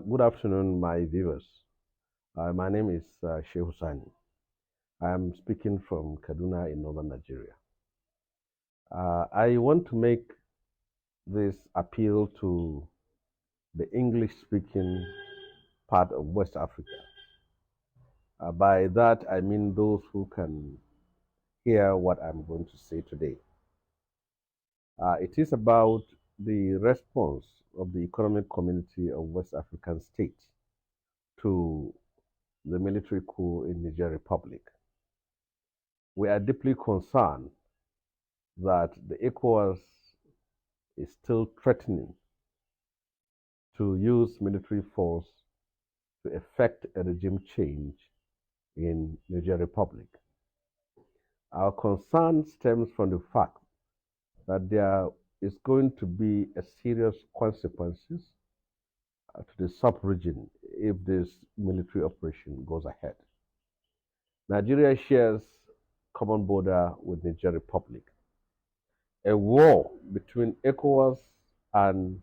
Good afternoon, my viewers. My name is Shehu Sani. I am speaking from Kaduna in northern Nigeria. I want to make this appeal to the English speaking part of West Africa. By that, I mean those who can hear what I'm going to say today. It is about the response of the economic community of West African states to the military coup in Niger Republic. We are deeply concerned that the Ecowas is still threatening to use military force to effect a regime change in Niger Republic. Our concern stems from the fact that there is going to be a serious consequences to the sub-region if this military operation goes ahead. Nigeria shares common border with Niger Republic. A war between Ecowas and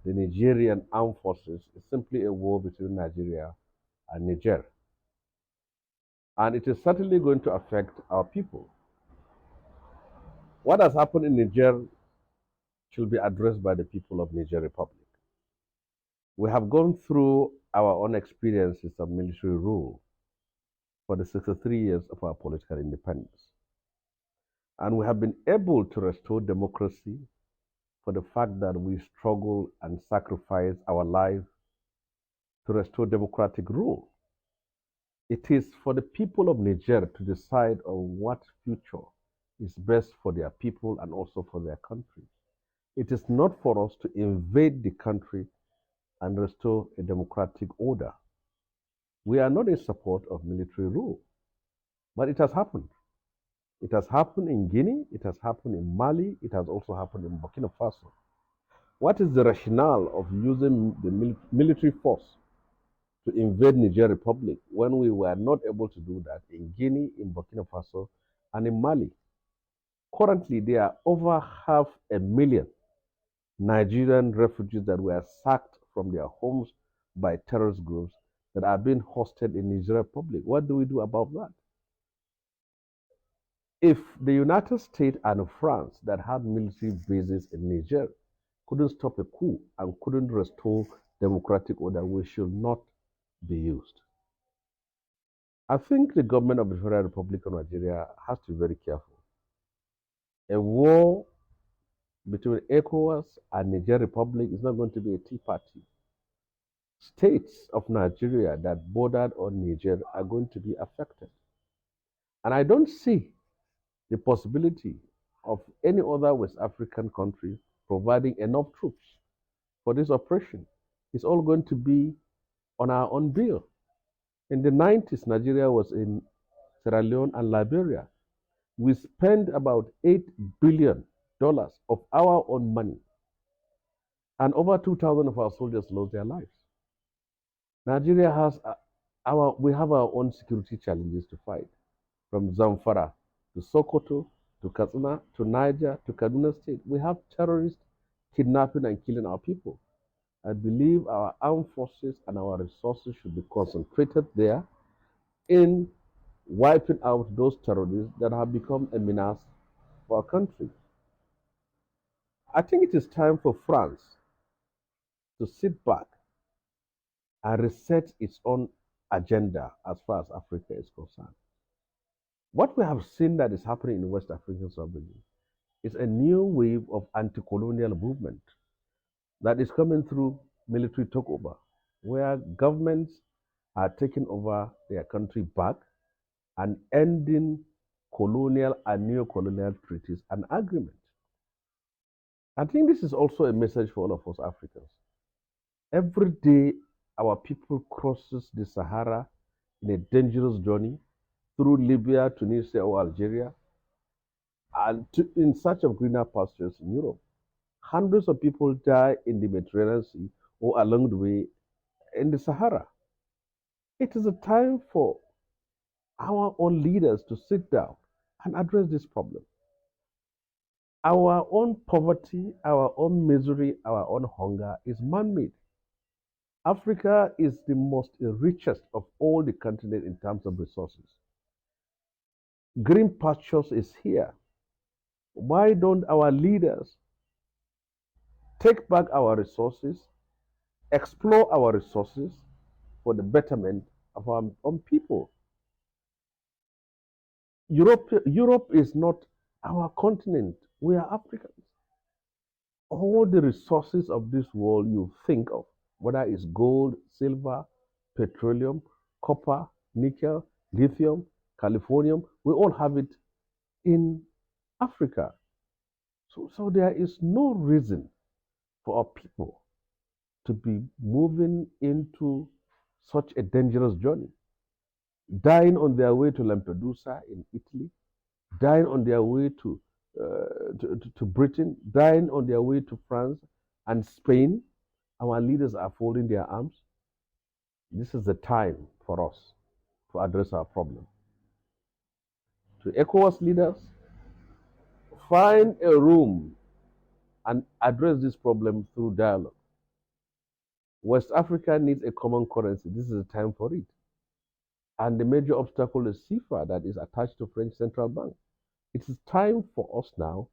the Nigerian armed forces is simply a war between Nigeria and Niger. And it is certainly going to affect our people. What has happened in Niger should be addressed by the people of Niger Republic. We have gone through our own experiences of military rule for the 63 years of our political independence. And we have been able to restore democracy for the fact that we struggle and sacrifice our life to restore democratic rule. It is for the people of Niger to decide on what future is best for their people and also for their country. It is not for us to invade the country and restore a democratic order. We are not in support of military rule, but it has happened. It has happened in Guinea, it has happened in Mali, it has also happened in Burkina Faso. What is the rationale of using the military force to invade Niger Republic when we were not able to do that in Guinea, in Burkina Faso, and in Mali? Currently, there are over 500,000 Nigerian refugees that were sacked from their homes by terrorist groups that are being hosted in Niger Republic. What do we do about that? If the United States and France that had military bases in Niger couldn't stop a coup and couldn't restore democratic order, we should not be used. I think the government of the Federal Republic of Nigeria has to be very careful. A war between ECOWAS and Niger Republic is not going to be a tea party. States of Nigeria that bordered on Niger are going to be affected. And I don't see the possibility of any other West African country providing enough troops for this operation. It's all going to be on our own bill. In the 90s, Nigeria was in Sierra Leone and Liberia. We spent about $8 billion of our own money, and over 2,000 of our soldiers lost their lives. Nigeria has we have our own security challenges to fight, from Zamfara to Sokoto to Katsina to Niger to Kaduna State. We have terrorists kidnapping and killing our people. I believe our armed forces and our resources should be concentrated there in wiping out those terrorists that have become a menace for our country. I think it is time for France to sit back and reset its own agenda as far as Africa is concerned. What we have seen that is happening in the West African sub-region is a new wave of anti-colonial movement that is coming through military takeover, where governments are taking over their country back and ending colonial and neo-colonial treaties and agreements. I think this is also a message for all of us Africans. Every day, our people crosses the Sahara in a dangerous journey through Libya, Tunisia, or Algeria, and in search of greener pastures in Europe. Hundreds of people die in the Mediterranean Sea or along the way in the Sahara. It is a time for our own leaders to sit down and address this problem. Our own poverty, our own misery, our own hunger is man-made. Africa is the most richest of all the continent in terms of resources. Green pastures is here. Why don't our leaders take back our resources, explore our resources for the betterment of our own people? Europe is not our continent. We are Africans. All the resources of this world you think of, whether it's gold, silver, petroleum, copper, nickel, lithium, californium, we all have it in Africa. So there is no reason for our people to be moving into such a dangerous journey, dying on their way to Lampedusa in Italy, dying on their way to Britain, dying on their way to France and Spain. Our leaders are folding their arms. This is the time for us to address our problem. To Ecowas leaders, find a room and address this problem through dialogue. West Africa needs a common currency. This is the time for it. And the major obstacle is CFA that is attached to French Central Bank. It is time for us now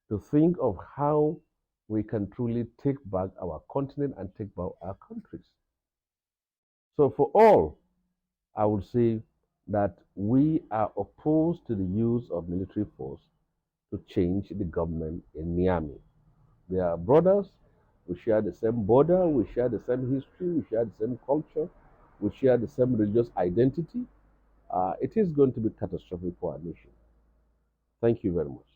to think of how we can truly take back our continent and take back our countries. So for all, I would say that we are opposed to the use of military force to change the government in Niamey. They are brothers. We share the same border. We share the same history. We share the same culture. We share the same religious identity. It is going to be catastrophic for our nation. Thank you very much.